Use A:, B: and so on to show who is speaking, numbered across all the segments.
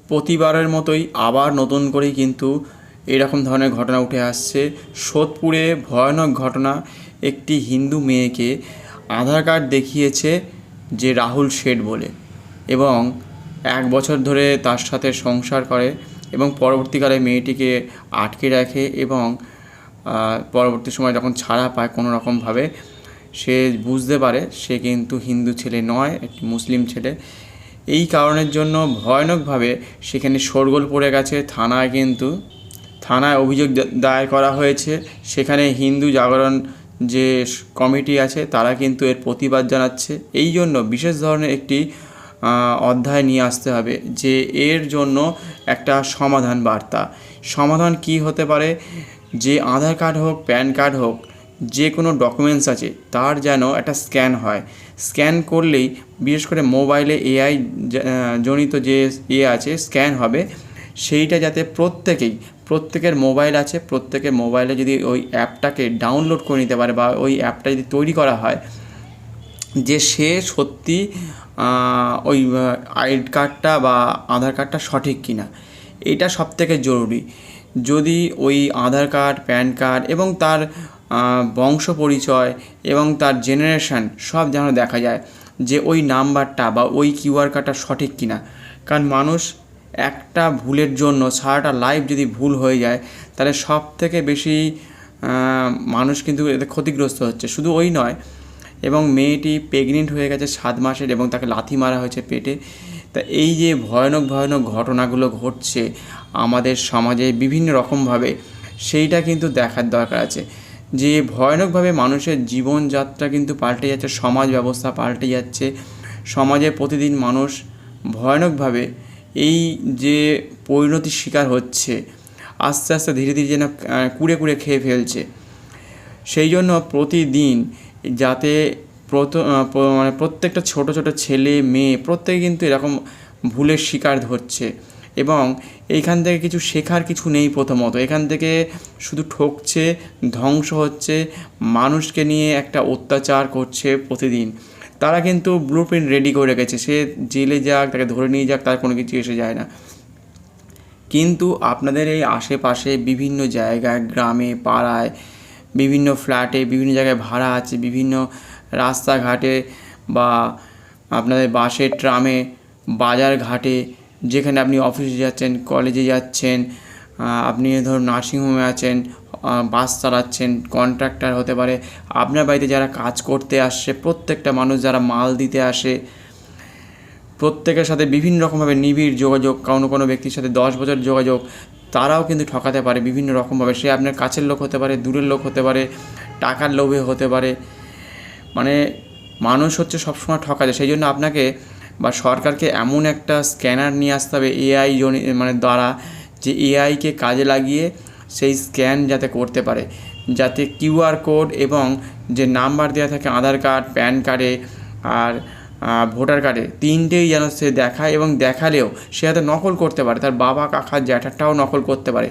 A: প্রতিবারের মতোই আবার নতুন করেই কিন্তু এরকম ধরনের ঘটনা উঠে আসছে। সোদপুরে ভয়ানক ঘটনা, একটি হিন্দু মেয়েকে আধার কার্ড দেখিয়েছে যে রাহুল শেঠ বলে, এবং 1 বছর ধরে তার সাথে সংসার করে এবং পরবর্তীকালে মেয়েটিকে আটকে রাখে এবং পরবর্তী সময় যখন ছাড়া পায় কোনো রকমভাবে, সে বুঝতে পারে সে কিন্তু হিন্দু ছেলে নয়, একটি মুসলিম ছেলে। এই কারণের জন্য ভয়ানকভাবে সেখানে শোরগোল পড়ে গেছে। থানায় অভিযোগ দায়ের করা হয়েছে। সেখানে হিন্দু জাগরণ যে কমিটি আছে তারা কিন্তু এর প্রতিবাদ জানাচ্ছে। এই জন্য বিশেষ ধরনের একটি অধ্যায় নিয়ে আসতে হবে যে এর জন্য একটা সমাধান কী হতে পারে, যে আধার কার্ড হোক, প্যান কার্ড হোক, যে কোনো ডকুমেন্টস আছে তার যেন একটা স্ক্যান হয়। স্ক্যান করলেই, বিশেষ করে মোবাইলে এআই জনিত যে আছে স্ক্যান হবে, সেইটা যাতে প্রত্যেকের মোবাইল আছে, প্রত্যেকের মোবাইলে যদি ওই অ্যাপটাকে ডাউনলোড করে নিতে পারে বা ওই অ্যাপটা যদি তৈরি করা হয় যে সে সত্যি ওই আইডি কার্ডটা বা আধার কার্ডটা সঠিক কিনা, এটা সবথেকে জরুরি। যদি ওই আধার কার্ড, প্যান কার্ড এবং তার বংশ পরিচয় এবং তার জেনারেশান সব যেন দেখা যায় যে ওই নাম্বারটা বা ওই কিউআর কার্ডটা সঠিক কিনা। কারণ মানুষ একটা ভুলের জন্য সারাটা লাইফ যদি ভুল হয়ে যায়, তাহলে সব থেকে বেশি মানুষ কিন্তু এতে ক্ষতিগ্রস্ত হচ্ছে। শুধু ওই নয়, এবং মেয়েটি প্রেগনেন্ট হয়ে গেছে 7 মাসের এবং তাকে লাথি মারা হয়েছে পেটে। তা এই যে ভয়ানক ঘটনাগুলো ঘটছে আমাদের সমাজে বিভিন্ন রকমভাবে, সেইটা কিন্তু দেখার দরকার আছে যে ভয়ানকভাবে মানুষের জীবনযাত্রা কিন্তু পাল্টে যাচ্ছে, সমাজ ব্যবস্থা পাল্টে যাচ্ছে। সমাজে প্রতিদিন মানুষ ভয়ানকভাবে এই যে পরিণতির শিকার হচ্ছে, আস্তে আস্তে ধীরে ধীরে যেন কুড়ে খেয়ে ফেলছে। সেই জন্য প্রতিদিন যাতে প্রত্যেকটা ছোট ছেলে মেয়ে প্রত্যেকে কিন্তু এরকম ভুলের শিকার হচ্ছে, এবং এইখান থেকে কিছু শেখার কিছু নেই। প্রথমত এখান থেকে শুধু ঠকছে, ধ্বংস হচ্ছে, মানুষকে নিয়ে একটা অত্যাচার করছে প্রতিদিন। তারা কিন্তু ব্লুপ্রিন্ট রেডি করে রেখেছে, সে জেলে যাক, তাকে ধরে নিয়ে যাক, তার কোনো কিছু এসে যায় না। কিন্তু আপনাদের এই আশেপাশে বিভিন্ন জায়গায়, গ্রামে, পাড়ায়, বিভিন্ন ফ্ল্যাটে, বিভিন্ন জায়গায় ভাড়া আছে, বিভিন্ন রাস্তাঘাটে বা আপনাদের বাসে, ট্রামে, বাজার ঘাটে, যেখানে আপনি অফিসে যাচ্ছেন, কলেজে যাচ্ছেন, আপনি ধরুন নার্সিংহোমে আছেন, বাস চালাচ্ছেন, কন্ট্রাক্টর হতে পারে, আপনার বাড়িতে যারা কাজ করতে আসছে, প্রত্যেকটা মানুষ যারা মাল দিতে আসে, প্রত্যেকের সাথে বিভিন্ন রকমভাবে নিবিড় যোগাযোগ, কোনো ব্যক্তির সাথে 10 বছর যোগাযোগ, তারাও কিন্তু ঠকাতে পারে বিভিন্ন রকমভাবে। সে আপনার কাছের লোক হতে পারে, দূরের লোক হতে পারে, টাকার লোভে হতে পারে। মানে মানুষ হচ্ছে সবসময় ঠকা যায়। সেই জন্য আপনাকে বা সরকারকে এমন একটা স্ক্যানার নিয়ে আসতে হবে এআই দ্বারা, যে এআইকে কাজে লাগিয়ে সেই স্ক্যান যাতে করতে পারে, যাতে কিউআর কোড এবং যে নাম্বার দেওয়া থাকে আধার কার্ড, প্যান কার্ডে আর ভোটার কার্ডে, তিনটেই যেন সে দেখায়, এবং দেখালেও সে হয়তো নকল করতে পারে, তার বাবা, কাকা, জ্যাঠাটাও নকল করতে পারে,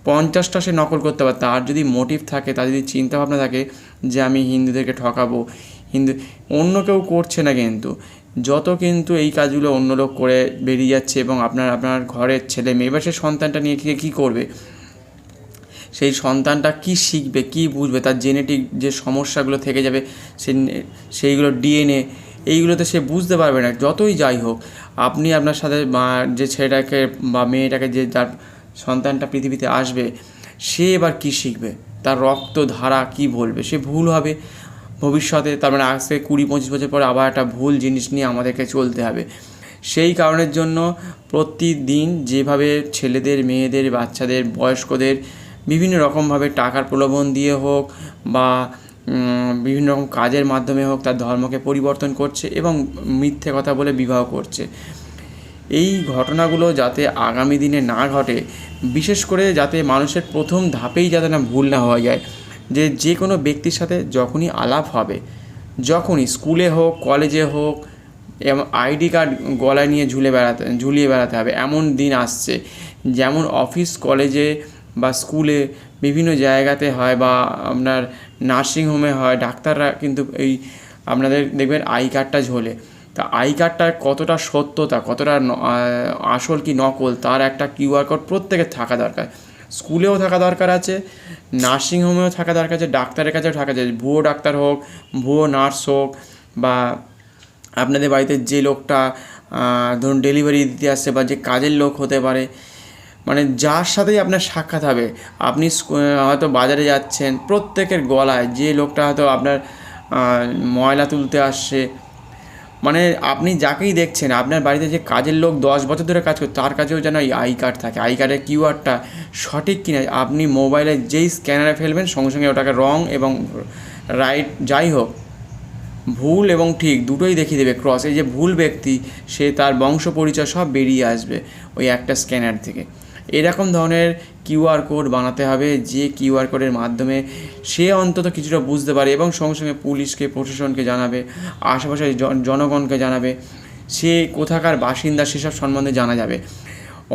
A: 50টা সে নকল করতে পারে। তার যদি মোটিভ থাকে, তার যদি চিন্তাভাবনা থাকে যে আমি হিন্দুদেরকে ঠকাবো, অন্য কেউ করছে না, কিন্তু এই কাজগুলো অন্য লোক করে বেরিয়ে যাচ্ছে, এবং আপনার ঘরের ছেলে মেয়ে বা সে সন্তানটা নিয়ে কী করবে, সেই সন্তানটা কি শিখবে, কি বুঝবে, তার জেনেটিক যে সমস্যাগুলো থেকে যাবে, সেইগুলো ডিএনএ, এইগুলোতে সে বুঝতে পারবে না। যতই যাই হোক, আপনি আপনার সাথে যে ছেলেটাকে বা মেয়েটাকে, যে যার সন্তানটা পৃথিবীতে আসবে, সে এবার কী শিখবে, তার রক্ত ধারা কী বলবে, সে ভুল হবে ভবিষ্যতে। তার মানে আজকে 20-25 বছর পরে আবার একটা ভুল জিনিস নিয়ে আমাদেরকে চলতে হবে। সেই কারণের জন্য প্রতিদিন যেভাবে ছেলেদের, মেয়েদের, বাচ্চাদের, বয়স্কদের বিভিন্ন রকমভাবে টাকার প্রলোভন দিয়ে হোক বা বিভিন্ন রকম কাজের মাধ্যমে হোক, তার ধর্মকে পরিবর্তন করছে এবং মিথ্যে কথা বলে বিবাহ করছে। এই ঘটনাগুলো যাতে আগামী দিনে না ঘটে, বিশেষ করে যাতে মানুষের প্রথম ধাপেই যাতে না ভুল না হয়ে যায়, যে কোনো ব্যক্তির সাথে যখনই আলাপ হবে, যখনই স্কুলে হোক, কলেজে হোক, এবং আইডি কার্ড গলায় নিয়ে ঝুলিয়ে বেড়াতে হবে। এমন দিন আসছে, যেমন অফিস, কলেজে বা স্কুলে বিভিন্ন জায়গাতে হয়, বা আপনার নার্সিংহোমে হয়, ডাক্তাররা কিন্তু এই আপনাদের দেখবেন আই কার্ডটা ঝোলে, তা আই কার্ডটার কতটা সত্যতা, কতটা আসল কি নকল, তার একটা কিউআর কোড প্রত্যেকের থাকা দরকার। স্কুলেও থাকা দরকার আছে, নার্সিংহোমেও থাকা দরকার আছে, ডাক্তারের কাছেও থাকা যায়, ভুয়ো ডাক্তার হোক, ভুয়ো নার্স হোক, বা আপনাদের বাড়িতে যে লোকটা ধরুন ডেলিভারি দিতে আসছে বা যে কাজের লোক হতে পারে, মানে যার সাথেই আপনার সাক্ষাৎ হবে, আপনি হয়তো বাজারে যাচ্ছেন, প্রত্যেকের গলায় যে লোকটা হয়তো আপনার ময়লা তুলতে আসছে, মানে আপনি যাকেই দেখছেন, আপনার বাড়িতে যে কাজের লোক 10 বছর ধরে কাজ করে, তার কাছেও যেন এই আই কার্ড থাকে। আই কার্ডের কিউআরটা সঠিক কিনা আপনি মোবাইলে যেই স্ক্যানারে ফেলবেন, সঙ্গে সঙ্গে ওটাকে রং এবং রাইট যাই হোক, ভুল এবং ঠিক দুটোই দেখিয়ে দেবে ক্রস। এই যে ভুল ব্যক্তি, সে তার বংশ পরিচয় সব বেরিয়ে আসবে ওই একটা স্ক্যানার থেকে। এরকম ধরনের কিউআর কোড বানাতে হবে, যে কিউআর কোডের মাধ্যমে সে অন্তত কিছুটা বুঝতে পারে এবং সঙ্গে সঙ্গে পুলিশকে, প্রশাসনকে জানাবে, আশেপাশের জনগণকে জানাবে, সে কোথাকার বাসিন্দা সেসব সম্বন্ধে জানা যাবে।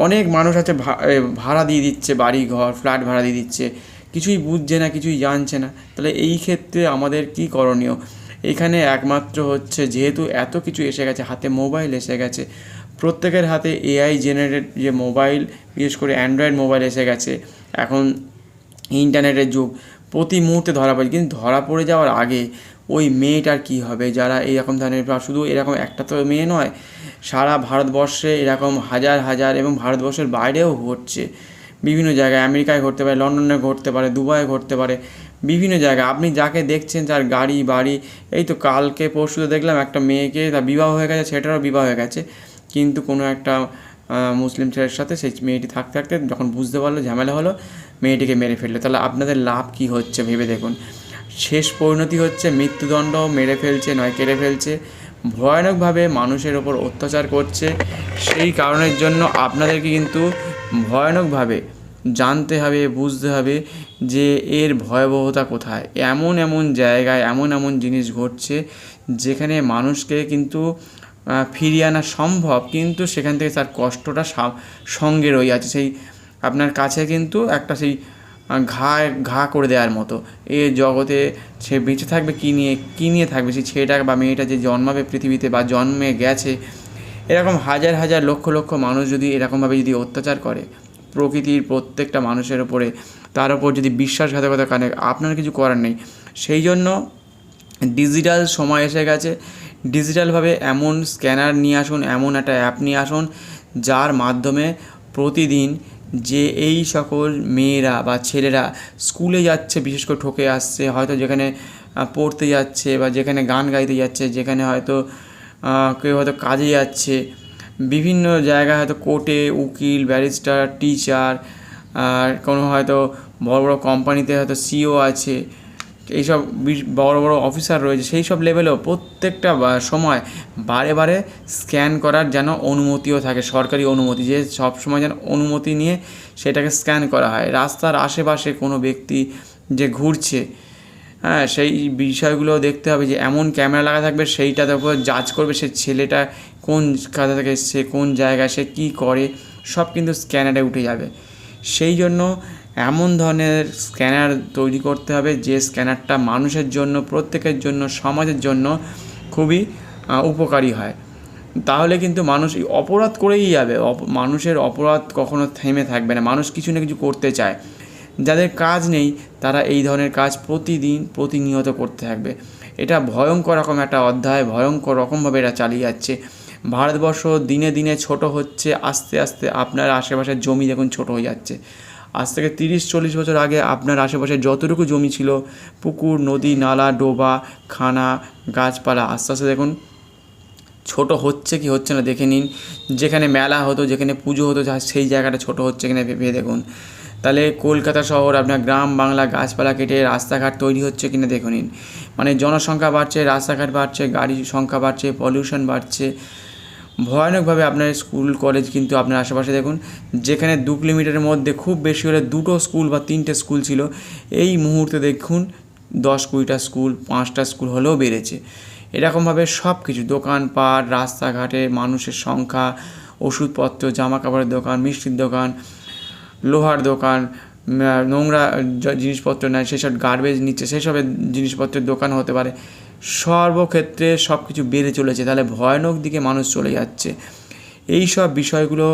A: অনেক মানুষ আছে ভাড়া দিয়ে দিচ্ছে, বাড়ি ঘর ফ্ল্যাট ভাড়া দিয়ে দিচ্ছে, কিছুই বুঝছে না, কিছুই জানছে না। তাহলে এই ক্ষেত্রে আমাদের কী করণীয়? এখানে একমাত্র হচ্ছে, যেহেতু এত কিছু এসে গেছে, হাতে মোবাইল এসে গেছে, প্রত্যেকের হাতে এআই জেনারেট যে মোবাইল, বিশেষ করে অ্যান্ড্রয়েড মোবাইল এসে গেছে, এখন ইন্টারনেটের যুগ, প্রতি মুহূর্তে ধরা পড়ে। কিন্তু ধরা পড়ে যাওয়ার আগে ওই মেয়েটার কী হবে, যারা এরকম ধরনের, শুধু এরকম একটা তো মেয়ে নয়, সারা ভারতবর্ষে এরকম হাজার হাজার, এবং ভারতবর্ষের বাইরেও ঘটছে, বিভিন্ন জায়গায়, আমেরিকায় ঘটতে পারে, লন্ডনে ঘটতে পারে, দুবাইয়ে ঘটতে পারে, বিভিন্ন জায়গায়। আপনি যাকে দেখছেন, যার গাড়ি বাড়ি, এই তো কালকে পরশু দেখলাম একটা মেয়েকে, তার বিবাহ হয়ে গেছে, ছেলেটারও বিবাহ হয়ে গেছে, কিন্তু কোনো একটা মুসলিম ছেলের সাথে সেই মেয়েটি থাকতে থাকতে যখন বুঝতে পারলো, ঝামেলা হলো, মেয়েটিকে মেরে ফেললো। তাহলে আপনাদের লাভ কী হচ্ছে ভেবে দেখুন। শেষ পরিণতি হচ্ছে মৃত্যুদণ্ড, মেরে ফেলছে নয় কেটে ফেলছে, ভয়ানকভাবে মানুষের ওপর অত্যাচার করছে। সেই কারণের জন্য আপনাদেরকে কিন্তু ভয়ানকভাবে জানতে হবে, বুঝতে হবে যে এর ভয়াবহতা কোথায়। এমন এমন জায়গায় এমন এমন জিনিস ঘটছে যেখানে মানুষকে কিন্তু ফিরিয়ে আনা সম্ভব, কিন্তু সেখান থেকে তার কষ্টটা সঙ্গে রয়ে আছে। সেই আপনার কাছে কিন্তু একটা সেই ঘা করে দেওয়ার মতো। এ জগতে সে বেঁচে থাকবে কী নিয়ে থাকবে, সেই ছেলেটা বা মেয়েটা যে জন্মাবে পৃথিবীতে বা জন্মে গেছে, এরকম হাজার হাজার লক্ষ লক্ষ মানুষ যদি এরকমভাবে যদি অত্যাচার করে প্রকৃতির প্রত্যেকটা মানুষের ওপরে, তার ওপর যদি বিশ্বাসঘাতকতা করে, আপনার কিছু করার নেই। সেই জন্য ডিজিটাল সময় এসে গেছে, ডিজিটালভাবে এমন স্ক্যানার নিয়ে আসুন, এমন একটা অ্যাপ নিয়ে আসুন, যার মাধ্যমে প্রতিদিন যে এই সকল মেয়েরা বা ছেলেরা স্কুলে যাচ্ছে, বিশেষ করে ঠকে আসছে, হয়তো যেখানে পড়তে যাচ্ছে বা যেখানে গান গাইতে যাচ্ছে, যেখানে হয়তো কেউ হয়তো কাজে যাচ্ছে, বিভিন্ন জায়গায় হয়তো কোর্টে উকিল, ব্যারিস্টার, টিচার, আর কোনো হয়তো বড় বড় কোম্পানিতে হয়তো সিও আছে, এইসব বড় বড় অফিসার রয়েছে, সেই সব লেভেলেও প্রত্যেকটা সময় বারে বারে স্ক্যান করার যেন অনুমতিও থাকে, সরকারি অনুমতি, যে সব সময় যেন অনুমতি নিয়ে সেটাকে স্ক্যান করা হয়। রাস্তার আশেপাশে কোনো ব্যক্তি যে ঘুরছে, হ্যাঁ, সেই বিষয়গুলো দেখতে হবে, যে এমন ক্যামেরা লাগা থাকবে, সেইটার উপর জাজ করবে সে ছেলেটা কোন কাজা থেকে এসছে, কোন জায়গায় সে কী করে, সব কিন্তু স্ক্যানারে উঠে যাবে। সেই জন্য এমন ধরনের স্ক্যানার তৈরি করতে হবে, যে স্ক্যানারটা মানুষের জন্য, প্রত্যেকের জন্য, সমাজের জন্য খুবই উপকারী হয়। তাহলে কিন্তু মানুষ অপরাধ করেই যাবে, মানুষের অপরাধ কখনো থেমে থাকবে না, মানুষ কিছু না কিছু করতে চায়। যাদের কাজ নেই তারা এই ধরনের কাজ প্রতিদিন প্রতিনিয়ত করতে থাকবে। এটা ভয়ঙ্কর রকম একটা অধ্যায়, ভয়ঙ্কর রকমভাবে এটা চালিয়ে যাচ্ছে। ভারতবর্ষ দিনে দিনে ছোট হচ্ছে, আস্তে আস্তে আপনার আশেপাশের জমি দেখুন ছোট হয়ে যাচ্ছে। আজ থেকে 30-40 বছর আগে আপনার আশেপাশে যতটুকু জমি ছিল, পুকুর, নদী, নালা, ডোবা, খানা, গাছপালা, আস্তে আস্তে দেখুন ছোট হচ্ছে কি হচ্ছে না দেখে নিন। যেখানে মেলা হতো, যেখানে পুজো হতো, সেই জায়গাটা ছোট হচ্ছে কিনা ভেবে দেখুন। তাহলে কলকাতা শহর, আপনার গ্রাম বাংলা গাছপালা কেটে রাস্তাঘাট তৈরি হচ্ছে কিনা দেখে নিন। মানে জনসংখ্যা বাড়ছে, রাস্তাঘাট বাড়ছে, গাড়ির সংখ্যা বাড়ছে, পলিউশন বাড়ছে ভয়ানকভাবে। আপনার স্কুল কলেজ কিন্তু আপনার আশেপাশে দেখুন, যেখানে 2 কিলোমিটারের মধ্যে খুব বেশি হলে 2টো স্কুল বা 3টে স্কুল ছিল, এই মুহূর্তে দেখুন 10-20টা স্কুল, 5টা স্কুল হলেও বেড়েছে। এরকমভাবে সব কিছু, দোকানপাট, রাস্তাঘাটে মানুষের সংখ্যা, ওষুধপত্র, জামা কাপড়ের দোকান, মিষ্টির দোকান, লোহার দোকান, নোংরা জিনিসপত্র নেয় সেসব গার্বেজ নিচ্ছে, সেসবের জিনিসপত্রের দোকান হতে পারে, সর্বক্ষেত্রে সব কিছু বেড়ে চলেছে, তাহলে ভয়ানক দিকে মানুষ চলে যাচ্ছে। এই সব বিষয়গুলো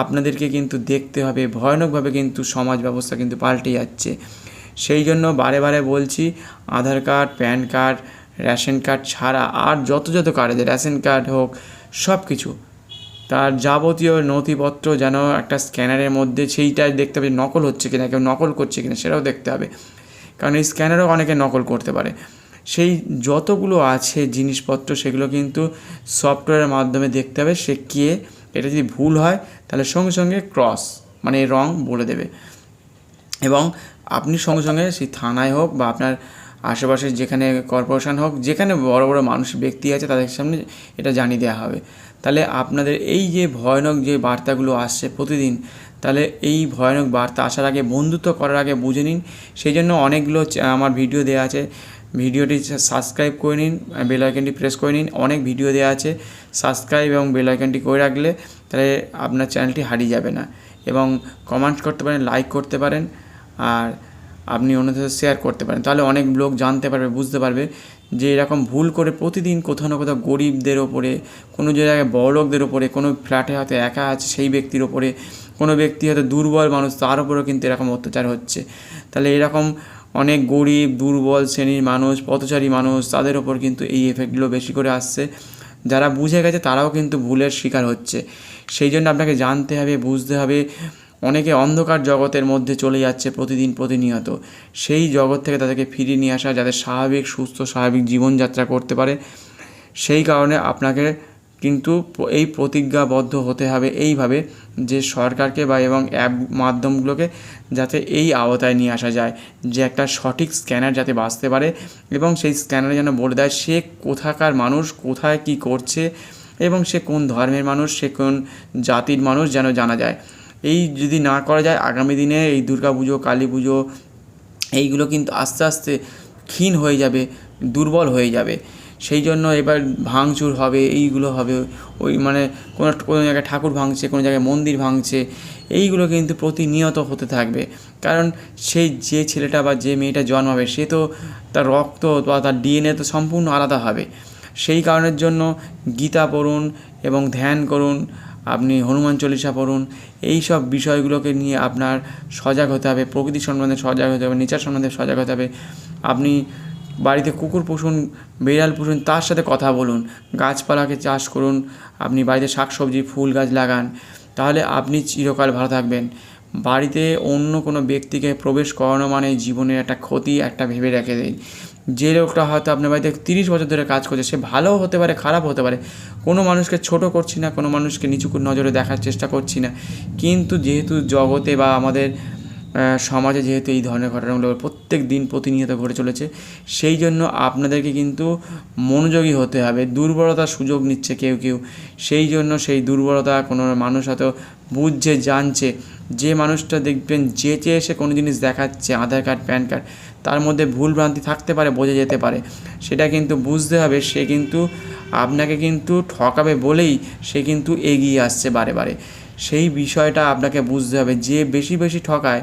A: আপনাদেরকে কিন্তু দেখতে হবে। ভয়ানকভাবে কিন্তু সমাজ ব্যবস্থা কিন্তু পাল্টে যাচ্ছে। সেই জন্য বারে বারে বলছি, Aadhaar card, PAN card, ration card ছাড়া আর যত কার্ড আছে, রেশন কার্ড হোক, সব কিছু তার যাবতীয় নথিপত্র যেন একটা স্ক্যানারের মধ্যে, সেইটাই দেখতে হবে নকল হচ্ছে কিনা, কেউ নকল করছে কিনা সেটাও দেখতে হবে, কারণ এই স্ক্যানারও অনেকে নকল করতে পারে। সেই যতগুলো আছে জিনিসপত্র সেগুলো কিন্তু সফটওয়্যারের মাধ্যমে দেখতে হবে সে কে। এটা যদি ভুল হয় তাহলে সঙ্গে সঙ্গে ক্রস মানে রং বলে দেবে, এবং আপনি সঙ্গে সঙ্গে সেই থানায় হোক বা আপনার আশেপাশে যেখানে কর্পোরেশন হোক, যেখানে বড় বড় মানুষ ব্যক্তি আছে তাদের সামনে এটা জানিয়ে দেওয়া হবে। তাহলে আপনাদের এই যে ভয়ানক যে বার্তাগুলো আসছে প্রতিদিন, তাহলে এই ভয়ানক বার্তা আসার আগে, বন্ধুত্ব করার আগে বুঝে নিন। সেই জন্য অনেকগুলো আমার ভিডিও দেওয়া আছে, ভিডিওটি সাবস্ক্রাইব করে নিন, বেল আইকনটি প্রেস করে নিন। অনেক ভিডিও দেওয়া আছে, সাবস্ক্রাইব এবং বেল আইকনটি করে রাখলে তাহলে আপনার চ্যানেলটি হারিয়ে যাবে না। এবং কমেন্ট করতে পারেন, লাইক করতে পারেন, আর আপনি অন্যদের সাথে শেয়ার করতে পারেন। তাহলে অনেক লোক জানতে পারবে, বুঝতে পারবে যে এরকম ভুল করে প্রতিদিন কোথাও না কোথাও গরিবদের ওপরে, কোনো জায়গায় বড়লোকদের ওপরে, কোনো ফ্ল্যাটে হয়তো একা আছে সেই ব্যক্তির ওপরে, কোনো ব্যক্তি হয়তো দুর্বল মানুষ তার উপরেও কিন্তু এরকম অত্যাচার হচ্ছে। তাহলে এরকম অনেক গরিব, দুর্বল শ্রেণীর মানুষ, পথচারী মানুষ, তাদের ওপর কিন্তু এই এফেক্টগুলো বেশি করে আসছে। যারা বুঝে গেছে তারাও কিন্তু ভুলের শিকার হচ্ছে। সেই জন্য আপনাকে জানতে হবে, বুঝতে হবে। অনেকে অন্ধকার জগতের মধ্যে চলে যাচ্ছে প্রতিদিন প্রতিনিয়ত, সেই জগৎ থেকে তাদেরকে ফিরিয়ে নিয়ে আসা, যাতে স্বাভাবিক সুস্থ স্বাভাবিক জীবনযাত্রা করতে পারে। সেই কারণে আপনাকে কিন্তু এই প্রতিজ্ঞাবদ্ধ হতে হবে এইভাবে যে সরকারকে বা এবং অ্যাপ মাধ্যমগুলোকে যাতে এই আওতায় নিয়ে আসা যায়, যে একটা সঠিক স্ক্যানার যাতে বাঁচতে পারে, এবং সেই স্ক্যানারে যেন বলে দেয় সে কোথাকার মানুষ, কোথায় কী করছে, এবং সে কোন ধর্মের মানুষ, সে কোন জাতির মানুষ যেন জানা যায়। এই যদি না করা যায়, আগামী দিনে এই দুর্গা পুজো, কালী পুজো, এইগুলো কিন্তু আস্তে আস্তে ক্ষীণ হয়ে যাবে, দুর্বল হয়ে যাবে। সেই জন্য এবার ভাঙচুর হবে, এইগুলো হবে, ওই মানে কোনো জায়গায় ঠাকুর ভাঙছে, কোনো জায়গায় মন্দির ভাঙছে, এইগুলো কিন্তু প্রতিনিয়ত হতে থাকবে। কারণ সেই যে ছেলেটা বা যে মেয়েটা জন্মাবে সে তো তার রক্ত বা তার ডিএনএ তো সম্পূর্ণ আলাদা হবে। সেই কারণের জন্য গীতা পড়ুন এবং ধ্যান করুন, আপনি হনুমান চল্লিশা পড়ুন। এই সব বিষয়গুলোকে নিয়ে আপনার সজাগ হতে হবে, প্রকৃতি সম্বন্ধে সজাগ হতে হবে, নেচার সম্বন্ধে সজাগ হতে হবে। আপনি বাড়িতে কুকুর পুষুন, বিড়াল পুষুন, তার সাথে কথা বলুন, গাছপালাকে চাষ করুন, আপনি বাড়িতে শাকসবজি ফুল গাছ লাগান, তাহলে আপনি চিরকাল ভালো থাকবেন। বাড়িতে অন্য কোনো ব্যক্তিকে প্রবেশ করানো মানে জীবনের একটা ক্ষতি, একটা ভেবে রেখে দিন। যে লোকটা হয়তো আপনার বাড়িতে 30 বছর ধরে কাজ করছে, সে ভালোও হতে পারে, খারাপ হতে পারে। কোনো মানুষকে ছোট করছি না, কোনো মানুষকে নিচু নজরে দেখার চেষ্টা করছি না, কিন্তু যেহেতু জগতে বা আমাদের সমাজে যেহেতু এই ধরনের ঘটনাগুলো প্রত্যেক দিন প্রতিনিয়ত ঘটে চলেছে, সেই জন্য আপনাদেরকে কিন্তু মনোযোগী হতে হবে। দুর্বলতার সুযোগ নিচ্ছে কেউ কেউ, সেই জন্য সেই দুর্বলতা কোনো মানুষ হয়তো বুঝছে, জানছে। যে মানুষটা দেখবেন যেচে এসে কোনো জিনিস দেখাচ্ছে, আধার কার্ড, প্যান কার্ড, তার মধ্যে ভুলভ্রান্তি থাকতে পারে, বোঝা যেতে পারে, সেটা কিন্তু বুঝতে হবে। সে কিন্তু আপনাকে কিন্তু ঠকাবে বলেই সে কিন্তু এগিয়ে আসছে বারে বারে। সেই বিষয়টা আপনাকে বুঝতে হবে। যে বেশি বেশি ঠকায়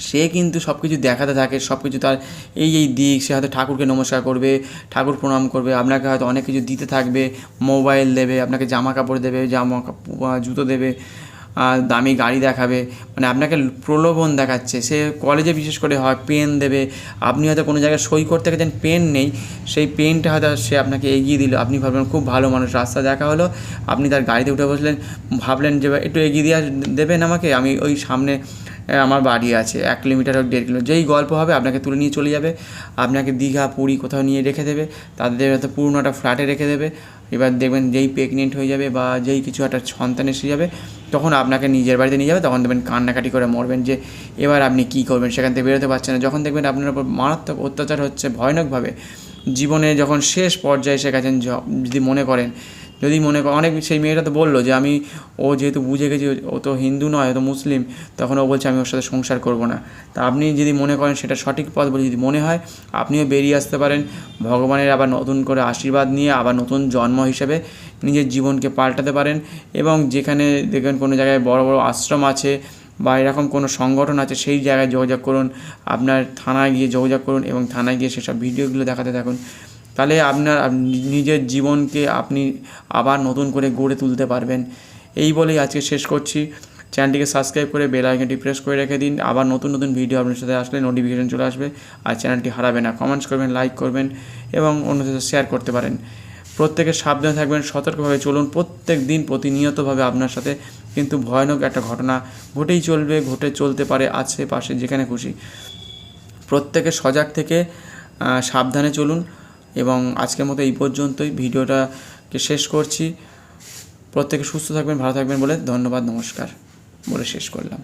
A: সে কিন্তু সব কিছু দেখাতে থাকে, সব কিছু তার এই দিক, সে হয়তো ঠাকুরকে নমস্কার করবে, ঠাকুর প্রণাম করবে, আপনাকে হয়তো অনেক কিছু দিতে থাকবে, মোবাইল দেবে, আপনাকে জামা কাপড় দেবে, জুতো দেবে, দামি গাড়ি দেখাবে, মানে আপনাকে প্রলোভন দেখাচ্ছে। সে কলেজে বিশেষ করে হয় পেন দেবে, আপনি হয়তো কোনো জায়গায় সই করতে গেছেন, পেন নেই, সেই পেনটা হয়তো সে আপনাকে এগিয়ে দিল, আপনি ভাবলেন খুব ভালো মানুষ, রাস্তা দেখা হলো, আপনি তার গাড়িতে উঠে বসলেন, ভাবলেন যে একটু এগিয়ে দিয়ে দেবেন আমাকে, আমি ওই সামনে আমার বাড়ি আছে, 1 কিলোমিটার হোক 1.5 কিলোমিটার, যেই গল্প হবে আপনাকে তুলে নিয়ে চলে যাবে, আপনাকে দীঘা পুরী কোথাও নিয়ে রেখে দেবে, তাদের হয়তো পুরনো একটা ফ্ল্যাটে রেখে দেবে। এবার দেখবেন যেই প্রেগনেন্ট হয়ে যাবে বা যেই কিছু একটা সন্তান এসে যাবে, তখন আপনাকে নিজের বাড়িতে নিয়ে যাবে, তখন দেখবেন কান্নাকাটি করে মরবেন যে এবার আপনি কী করবেন, সেখান থেকে বেরোতে পারছেন না। যখন দেখবেন আপনার উপর মারাত্মক অত্যাচার হচ্ছে ভয়ানকভাবে, জীবনে যখন শেষ পর্যায়ে এসে গেছেন, যদি মনে করেন অনেক, সেই মেয়েটা তো বললো যে ও যেহেতু বুঝে গেছি ও তো হিন্দু নয়, ও তো মুসলিম, তখন ও বলছে আমি ওর সাথে সংসার করব না। তা আপনি যদি মনে করেন সেটা সঠিক পথ বলে যদি মনে হয়, আপনিও বেরিয়ে আসতে পারেন, ভগবানের আবার নতুন করে আশীর্বাদ নিয়ে আবার নতুন জন্ম হিসেবে নিজের জীবনকে পাল্টাতে পারেন। এবং যেখানে দেখবেন কোনো জায়গায় বড় বড় আশ্রম আছে বা এরকম কোনো সংগঠন আছে, সেই জায়গায় যোগাযোগ করুন, আপনার থানায় গিয়ে যোগাযোগ করুন এবং থানায় গিয়ে সেসব ভিডিওগুলো দেখাতে থাকুন। তাহলে আপনার নিজের জীবনকে আপনি আবার নতুন করে গড়ে তুলতে পারবেন। এই বলেই আজকে শেষ করছি। চ্যানেলটিকে সাবস্ক্রাইব করে বেল আইকনটি প্রেস করে রেখে দিন। আবার নতুন নতুন ভিডিও আপনার সাথে আসলে নোটিফিকেশন চলে আসবে। আর চ্যানেলটি হারাবে না। কমেন্টস করবেন, লাইক করবেন এবং অন্যদের সাথে শেয়ার করতে পারেন। প্রত্যেকে সাবধানে থাকবেন, সতর্কভাবে চলুন। প্রত্যেক দিন প্রতিনিয়তভাবে আপনার সাথে কিন্তু ভয়ানক একটা ঘটনা ঘটেই চলবে, ঘটে চলতে পারে আশেপাশে যেখানে খুশি। প্রত্যেকে সজাগ থেকে সাবধানে চলুন। এবং আজকের মতো এই পর্যন্তই ভিডিওটাকে শেষ করছি। প্রত্যেকে সুস্থ থাকবেন, ভালো থাকবেন বলে ধন্যবাদ, নমস্কার বলে শেষ করলাম।